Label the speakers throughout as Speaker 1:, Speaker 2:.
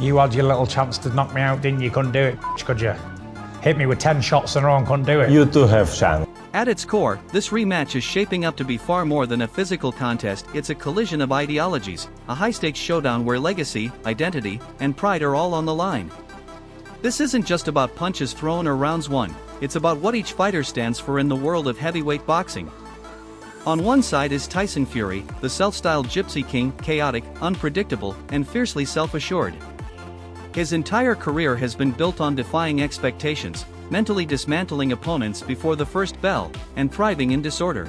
Speaker 1: You had your little chance to knock me out, didn't you? Couldn't do it, could you? Hit me with 10 shots in a row and couldn't do it.
Speaker 2: You too have chance.
Speaker 3: At its core, this rematch is shaping up to be far more than a physical contest. It's a collision of ideologies, a high-stakes showdown where legacy, identity, and pride are all on the line. This isn't just about punches thrown or rounds won, it's about what each fighter stands for in the world of heavyweight boxing. On one side is Tyson Fury, the self-styled Gypsy King, chaotic, unpredictable, and fiercely self-assured. His entire career has been built on defying expectations, mentally dismantling opponents before the first bell, and thriving in disorder.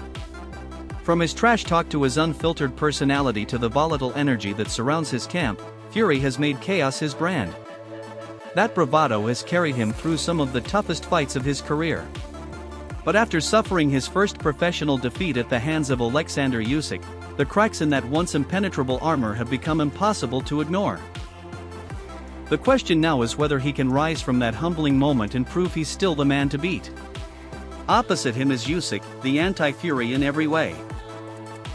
Speaker 3: From his trash talk to his unfiltered personality to the volatile energy that surrounds his camp, Fury has made chaos his brand. That bravado has carried him through some of the toughest fights of his career. But after suffering his first professional defeat at the hands of Oleksandr Usyk, the cracks in that once impenetrable armor have become impossible to ignore. The question now is whether he can rise from that humbling moment and prove he's still the man to beat. Opposite him is Usyk, the anti-Fury in every way.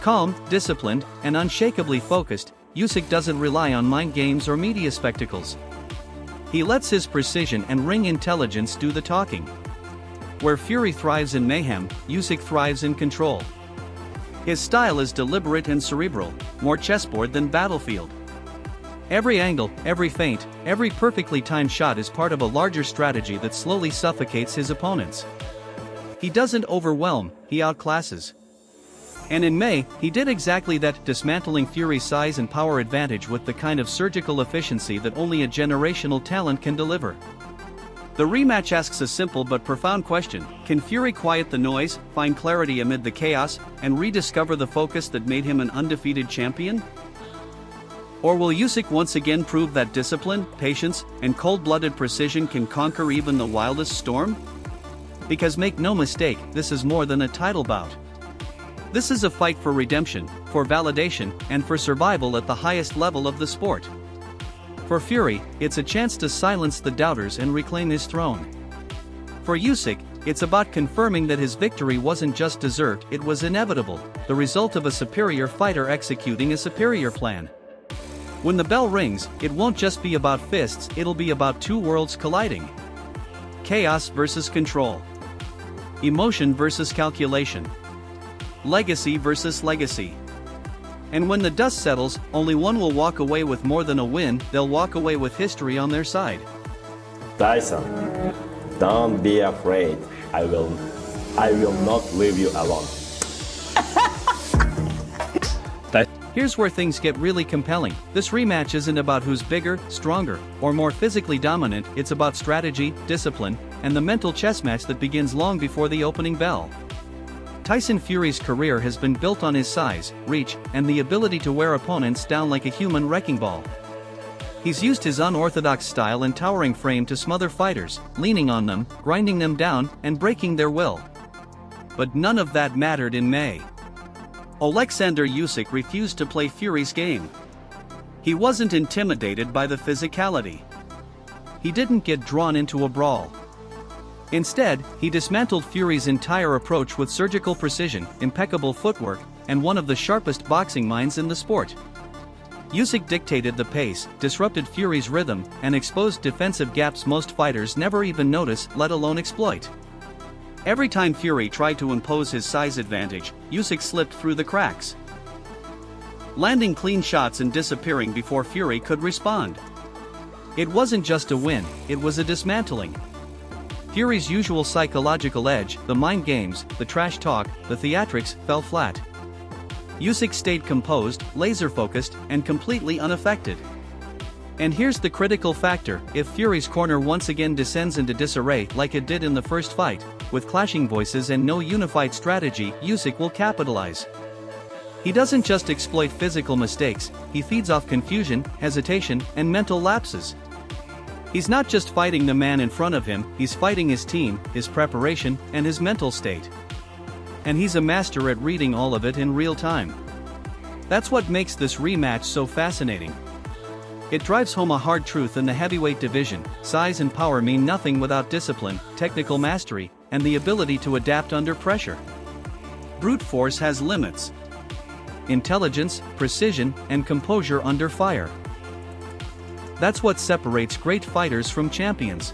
Speaker 3: Calm, disciplined, and unshakably focused, Usyk doesn't rely on mind games or media spectacles. He lets his precision and ring intelligence do the talking. Where Fury thrives in mayhem, Usyk thrives in control. His style is deliberate and cerebral, more chessboard than battlefield. Every angle, every feint, every perfectly timed shot is part of a larger strategy that slowly suffocates his opponents. He doesn't overwhelm, he outclasses. And in May, he did exactly that, dismantling Fury's size and power advantage with the kind of surgical efficiency that only a generational talent can deliver. The rematch asks a simple but profound question: can Fury quiet the noise, find clarity amid the chaos, and rediscover the focus that made him an undefeated champion? Or will Usyk once again prove that discipline, patience, and cold-blooded precision can conquer even the wildest storm? Because make no mistake, this is more than a title bout. This is a fight for redemption, for validation, and for survival at the highest level of the sport. For Fury, it's a chance to silence the doubters and reclaim his throne. For Usyk, it's about confirming that his victory wasn't just deserved, it was inevitable, the result of a superior fighter executing a superior plan. When the bell rings, it won't just be about fists, it'll be about two worlds colliding. Chaos versus control. Emotion versus calculation. Legacy versus legacy. And when the dust settles, only one will walk away with more than a win, they'll walk away with history on their side.
Speaker 2: Tyson, don't be afraid. I will not leave you alone.
Speaker 3: Here's where things get really compelling. This rematch isn't about who's bigger, stronger, or more physically dominant, it's about strategy, discipline, and the mental chess match that begins long before the opening bell. Tyson Fury's career has been built on his size, reach, and the ability to wear opponents down like a human wrecking ball. He's used his unorthodox style and towering frame to smother fighters, leaning on them, grinding them down, and breaking their will. But none of that mattered in May. Oleksandr Usyk refused to play Fury's game. He wasn't intimidated by the physicality. He didn't get drawn into a brawl. Instead, he dismantled Fury's entire approach with surgical precision, impeccable footwork, and one of the sharpest boxing minds in the sport. Usyk dictated the pace, disrupted Fury's rhythm, and exposed defensive gaps most fighters never even notice, let alone exploit. Every time Fury tried to impose his size advantage, Usyk slipped through the cracks, landing clean shots and disappearing before Fury could respond. It wasn't just a win, it was a dismantling. Fury's usual psychological edge, the mind games, the trash talk, the theatrics, fell flat. Usyk stayed composed, laser-focused, and completely unaffected. And here's the critical factor: if Fury's corner once again descends into disarray like it did in the first fight, with clashing voices and no unified strategy, Usyk will capitalize. He doesn't just exploit physical mistakes, he feeds off confusion, hesitation, and mental lapses. He's not just fighting the man in front of him, he's fighting his team, his preparation, and his mental state. And he's a master at reading all of it in real time. That's what makes this rematch so fascinating. It drives home a hard truth in the heavyweight division: size and power mean nothing without discipline, technical mastery, and the ability to adapt under pressure. Brute force has limits. Intelligence, precision, and composure under fire. That's what separates great fighters from champions.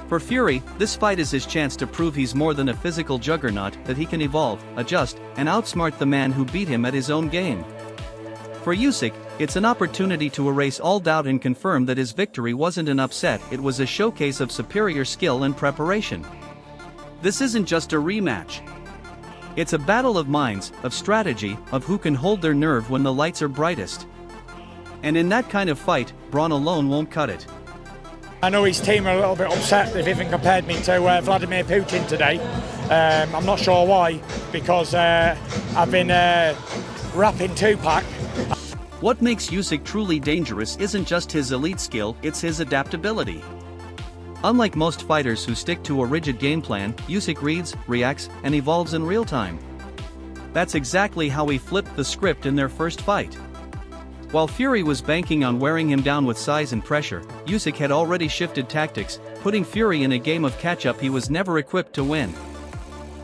Speaker 3: For Fury, this fight is his chance to prove he's more than a physical juggernaut, that he can evolve, adjust, and outsmart the man who beat him at his own game. For Usyk, it's an opportunity to erase all doubt and confirm that his victory wasn't an upset, it was a showcase of superior skill and preparation. This isn't just a rematch. It's a battle of minds, of strategy, of who can hold their nerve when the lights are brightest. And in that kind of fight, brawn alone won't cut it.
Speaker 1: I know his team are a little bit upset they've even compared me to Vladimir Putin today. I'm not sure why, because I've been rapping Tupac.
Speaker 3: What makes Usyk truly dangerous isn't just his elite skill, it's his adaptability. Unlike most fighters who stick to a rigid game plan, Usyk reads, reacts, and evolves in real time. That's exactly how he flipped the script in their first fight. While Fury was banking on wearing him down with size and pressure, Usyk had already shifted tactics, putting Fury in a game of catch-up he was never equipped to win.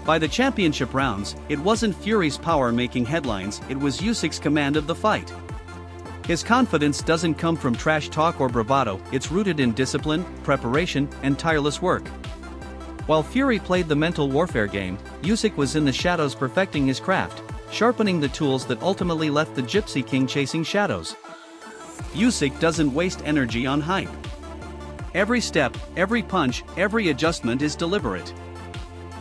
Speaker 3: By the championship rounds, it wasn't Fury's power making headlines, it was Usyk's command of the fight. His confidence doesn't come from trash talk or bravado, it's rooted in discipline, preparation, and tireless work. While Fury played the mental warfare game, Usyk was in the shadows perfecting his craft, sharpening the tools that ultimately left the Gypsy King chasing shadows. Usyk doesn't waste energy on hype. Every step, every punch, every adjustment is deliberate.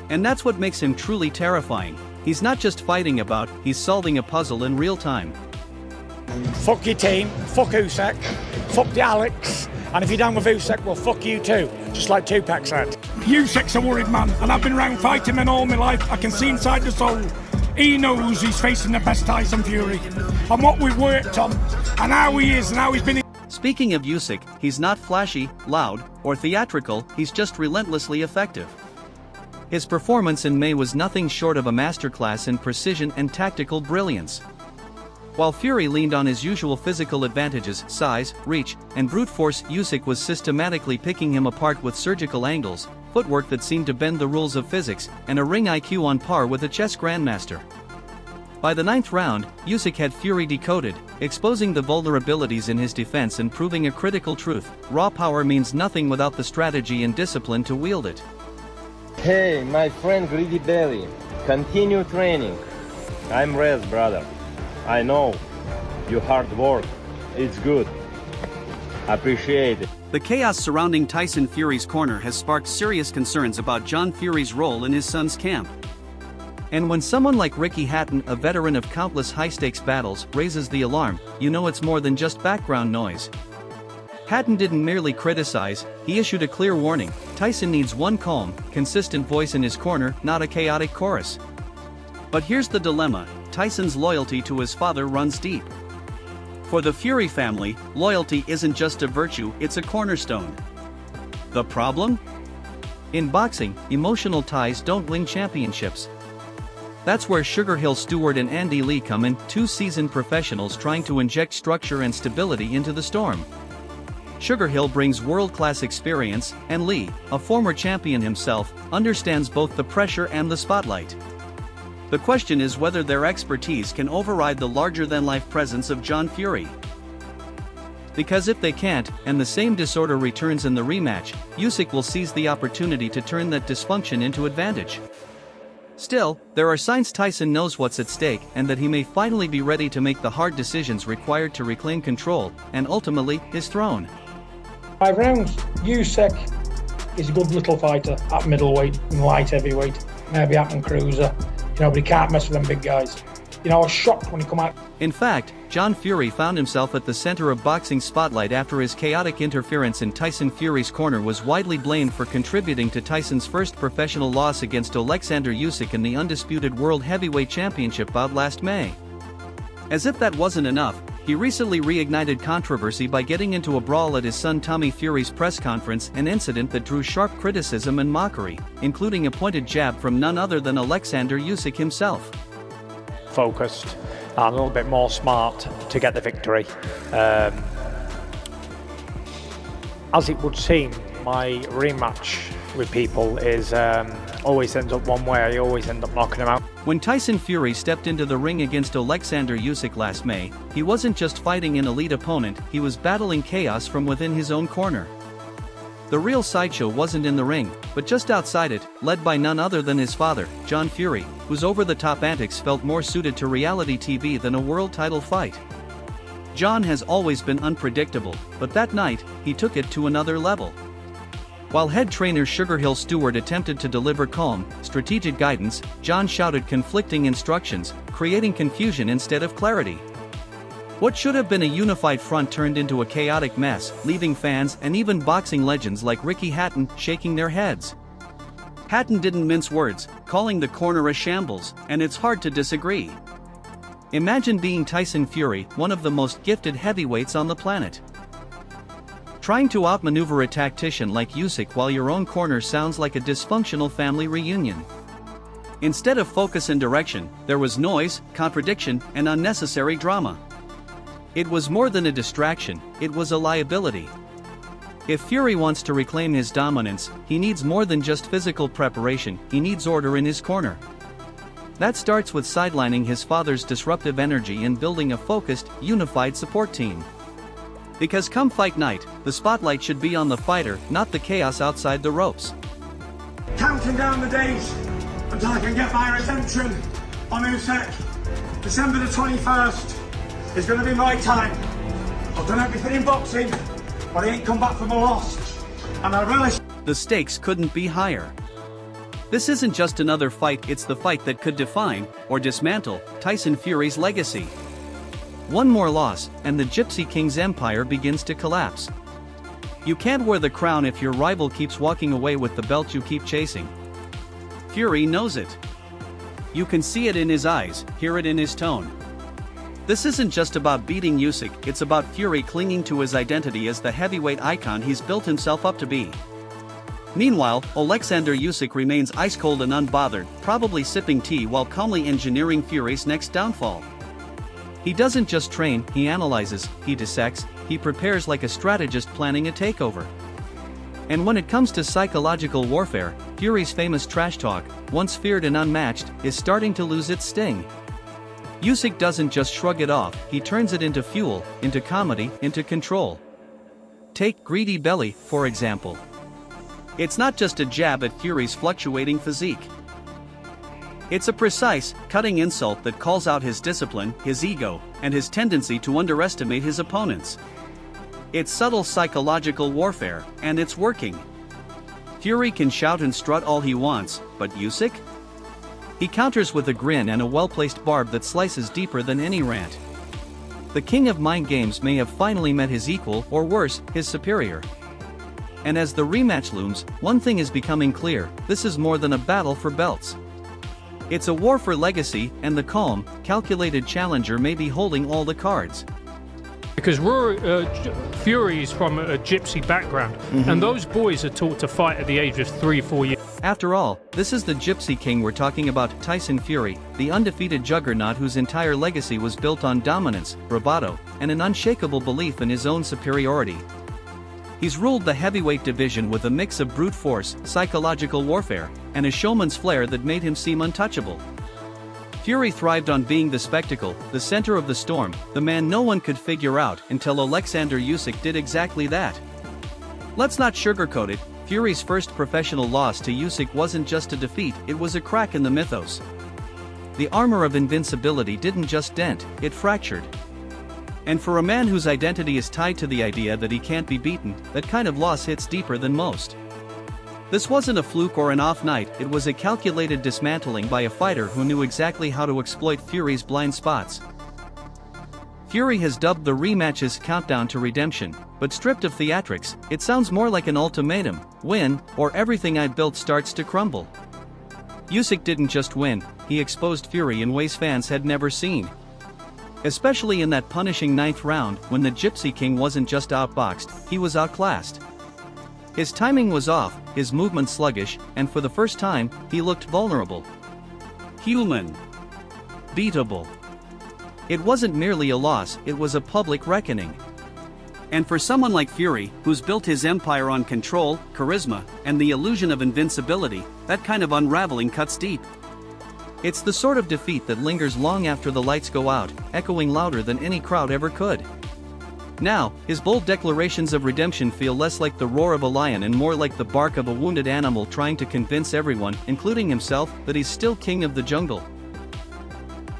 Speaker 3: And that's what makes him truly terrifying. He's not just fighting about, he's solving a puzzle in real time.
Speaker 1: Fuck your team, fuck Usyk, fuck the Alex, and if you're down with Usyk, well fuck you too, just like Tupac said.
Speaker 4: Usyk's a worried man, and I've been around fighting men all my life. I can see inside the soul. He knows he's facing the best Tyson Fury, and what we've worked on, and how he is, and how he's been.
Speaker 3: Speaking of Usyk, he's not flashy, loud, or theatrical, he's just relentlessly effective. His performance in May was nothing short of a masterclass in precision and tactical brilliance. While Fury leaned on his usual physical advantages, size, reach, and brute force, Usyk was systematically picking him apart with surgical angles, footwork that seemed to bend the rules of physics, and a ring IQ on par with a chess grandmaster. By the 9th round, Usyk had Fury decoded, exposing the vulnerabilities in his defense and proving a critical truth: raw power means nothing without the strategy and discipline to wield it.
Speaker 2: Hey, my friend Greedy Belly, continue training. I'm Rez, brother. I know, you hard work, it's good. Appreciate it.
Speaker 3: The chaos surrounding Tyson Fury's corner has sparked serious concerns about John Fury's role in his son's camp. And when someone like Ricky Hatton, a veteran of countless high-stakes battles, raises the alarm, you know it's more than just background noise. Hatton didn't merely criticize, he issued a clear warning: Tyson needs one calm, consistent voice in his corner, not a chaotic chorus. But here's the dilemma: Tyson's loyalty to his father runs deep. For the Fury family, loyalty isn't just a virtue, it's a cornerstone. The problem? In boxing, emotional ties don't win championships. That's where Sugar Hill Stewart and Andy Lee come in, two seasoned professionals trying to inject structure and stability into the storm. Sugar Hill brings world-class experience, and Lee, a former champion himself, understands both the pressure and the spotlight. The question is whether their expertise can override the larger-than-life presence of John Fury. Because if they can't, and the same disorder returns in the rematch, Usyk will seize the opportunity to turn that dysfunction into advantage. Still, there are signs Tyson knows what's at stake, and that he may finally be ready to make the hard decisions required to reclaim control, and ultimately, his throne.
Speaker 4: 5 rounds. Usyk is a good little fighter at middleweight and light heavyweight, maybe up and cruiser. But he can't mess with them big guys. I was shocked when he come out.
Speaker 3: In fact, John Fury found himself at the center of boxing spotlight after his chaotic interference in Tyson Fury's corner was widely blamed for contributing to Tyson's first professional loss against Oleksandr Usyk in the undisputed World Heavyweight Championship bout last May. As if that wasn't enough, he recently reignited controversy by getting into a brawl at his son Tommy Fury's press conference, an incident that drew sharp criticism and mockery, including a pointed jab from none other than Oleksandr Usyk himself.
Speaker 1: Focused and a little bit more smart to get the victory. As it would seem, my rematch with people is always ends up one way. I always end up knocking them out.
Speaker 3: When Tyson Fury stepped into the ring against Oleksandr Usyk last May, he wasn't just fighting an elite opponent, he was battling chaos from within his own corner. The real sideshow wasn't in the ring, but just outside it, led by none other than his father, John Fury, whose over-the-top antics felt more suited to reality TV than a world title fight. John has always been unpredictable, but that night, he took it to another level. While head trainer Sugar Hill Stewart attempted to deliver calm, strategic guidance, John shouted conflicting instructions, creating confusion instead of clarity. What should have been a unified front turned into a chaotic mess, leaving fans and even boxing legends like Ricky Hatton shaking their heads. Hatton didn't mince words, calling the corner a shambles, and it's hard to disagree. Imagine being Tyson Fury, one of the most gifted heavyweights on the planet. Trying to outmaneuver a tactician like Usyk while your own corner sounds like a dysfunctional family reunion. Instead of focus and direction, there was noise, contradiction, and unnecessary drama. It was more than a distraction, it was a liability. If Fury wants to reclaim his dominance, he needs more than just physical preparation, he needs order in his corner. That starts with sidelining his father's disruptive energy and building a focused, unified support team. Because come fight night, the spotlight should be on the fighter, not the chaos outside the ropes.
Speaker 1: Counting down the days until I can get my attention on Usyk. December the 21st is going to be my time. I've done everything in boxing, but I ain't come back from a loss. And I relish.
Speaker 3: The stakes couldn't be higher. This isn't just another fight, it's the fight that could define, or dismantle, Tyson Fury's legacy. One more loss, and the Gypsy King's empire begins to collapse. You can't wear the crown if your rival keeps walking away with the belt you keep chasing. Fury knows it. You can see it in his eyes, hear it in his tone. This isn't just about beating Usyk, it's about Fury clinging to his identity as the heavyweight icon he's built himself up to be. Meanwhile, Oleksandr Usyk remains ice-cold and unbothered, probably sipping tea while calmly engineering Fury's next downfall. He doesn't just train, he analyzes, he dissects, he prepares like a strategist planning a takeover. And when it comes to psychological warfare, Fury's famous trash talk, once feared and unmatched, is starting to lose its sting. Usyk doesn't just shrug it off, he turns it into fuel, into comedy, into control. Take Greedy Belly, for example. It's not just a jab at Fury's fluctuating physique. It's a precise, cutting insult that calls out his discipline, his ego, and his tendency to underestimate his opponents. It's subtle psychological warfare, and it's working. Fury can shout and strut all he wants, but Usyk? He counters with a grin and a well-placed barb that slices deeper than any rant. The king of mind games may have finally met his equal, or worse, his superior. And as the rematch looms, one thing is becoming clear, this is more than a battle for belts. It's a war for legacy, and the calm, calculated challenger may be holding all the cards.
Speaker 5: Because Fury is from a gypsy background, and those boys are taught to fight at the age of 3 or 4 years.
Speaker 3: After all, this is the Gypsy King we're talking about, Tyson Fury, the undefeated juggernaut whose entire legacy was built on dominance, bravado, and an unshakable belief in his own superiority. He's ruled the heavyweight division with a mix of brute force, psychological warfare, and a showman's flair that made him seem untouchable. Fury thrived on being the spectacle, the center of the storm, the man no one could figure out until Oleksandr Usyk did exactly that. Let's not sugarcoat it, Fury's first professional loss to Usyk wasn't just a defeat, it was a crack in the mythos. The armor of invincibility didn't just dent, it fractured. And for a man whose identity is tied to the idea that he can't be beaten, that kind of loss hits deeper than most. This wasn't a fluke or an off night, it was a calculated dismantling by a fighter who knew exactly how to exploit Fury's blind spots. Fury has dubbed the rematch his countdown to redemption, but stripped of theatrics, it sounds more like an ultimatum: win, or everything I've built starts to crumble. Usyk didn't just win, he exposed Fury in ways fans had never seen. Especially in that punishing 9th round, when the Gypsy King wasn't just outboxed, he was outclassed. His timing was off, his movement sluggish, and for the first time, he looked vulnerable. Human. Beatable. It wasn't merely a loss, it was a public reckoning. And for someone like Fury, who's built his empire on control, charisma, and the illusion of invincibility, that kind of unraveling cuts deep. It's the sort of defeat that lingers long after the lights go out, echoing louder than any crowd ever could. Now, his bold declarations of redemption feel less like the roar of a lion and more like the bark of a wounded animal trying to convince everyone, including himself, that he's still king of the jungle.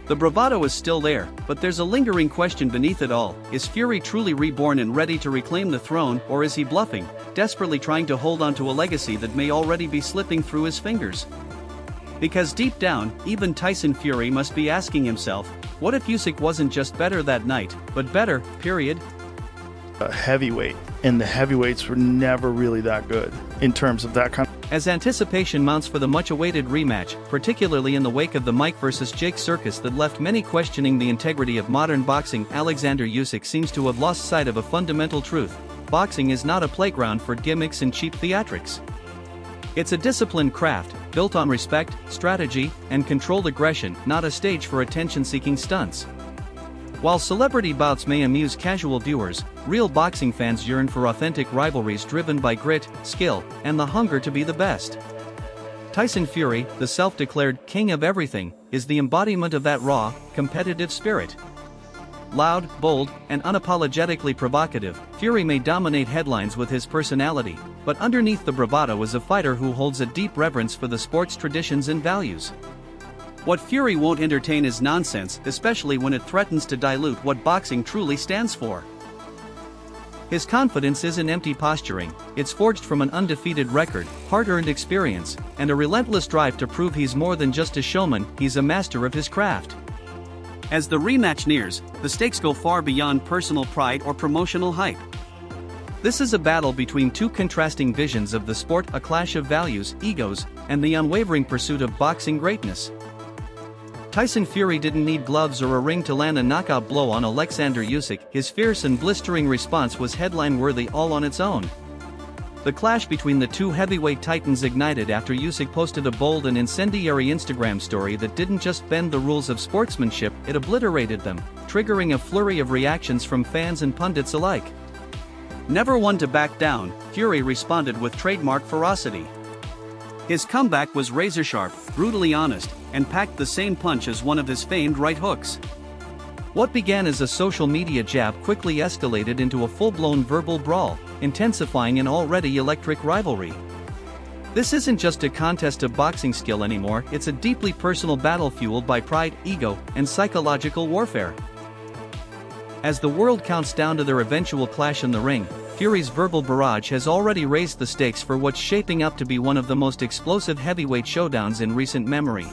Speaker 3: The bravado is still there, but there's a lingering question beneath it all. Is Fury truly reborn and ready to reclaim the throne, or is he bluffing, desperately trying to hold on to a legacy that may already be slipping through his fingers? Because deep down, even Tyson Fury must be asking himself, what if Usyk wasn't just better that night, but better, period?
Speaker 6: A heavyweight, and the heavyweights were never really that good in terms of that kind of.
Speaker 3: As anticipation mounts for the much-awaited rematch, particularly in the wake of the Mike vs. Jake circus that left many questioning the integrity of modern boxing, Oleksandr Usyk seems to have lost sight of a fundamental truth: boxing is not a playground for gimmicks and cheap theatrics. It's a disciplined craft, built on respect, strategy, and controlled aggression, not a stage for attention-seeking stunts. While celebrity bouts may amuse casual viewers, real boxing fans yearn for authentic rivalries driven by grit, skill, and the hunger to be the best. Tyson Fury, the self-declared king of everything, is the embodiment of that raw, competitive spirit. Loud, bold, and unapologetically provocative, Fury may dominate headlines with his personality, but underneath the bravado is a fighter who holds a deep reverence for the sport's traditions and values. What Fury won't entertain is nonsense, especially when it threatens to dilute what boxing truly stands for. His confidence isn't empty posturing, it's forged from an undefeated record, hard-earned experience, and a relentless drive to prove he's more than just a showman, he's a master of his craft. As the rematch nears, the stakes go far beyond personal pride or promotional hype. This is a battle between two contrasting visions of the sport, a clash of values, egos, and the unwavering pursuit of boxing greatness. Tyson Fury didn't need gloves or a ring to land a knockout blow on Oleksandr Usyk. His fierce and blistering response was headline-worthy all on its own. The clash between the two heavyweight titans ignited after Usyk posted a bold and incendiary Instagram story that didn't just bend the rules of sportsmanship, it obliterated them, triggering a flurry of reactions from fans and pundits alike. Never one to back down, Fury responded with trademark ferocity. His comeback was razor-sharp, brutally honest, and packed the same punch as one of his famed right hooks. What began as a social media jab quickly escalated into a full-blown verbal brawl, intensifying an already electric rivalry. This isn't just a contest of boxing skill anymore, it's a deeply personal battle fueled by pride, ego, and psychological warfare. As the world counts down to their eventual clash in the ring, Fury's verbal barrage has already raised the stakes for what's shaping up to be one of the most explosive heavyweight showdowns in recent memory.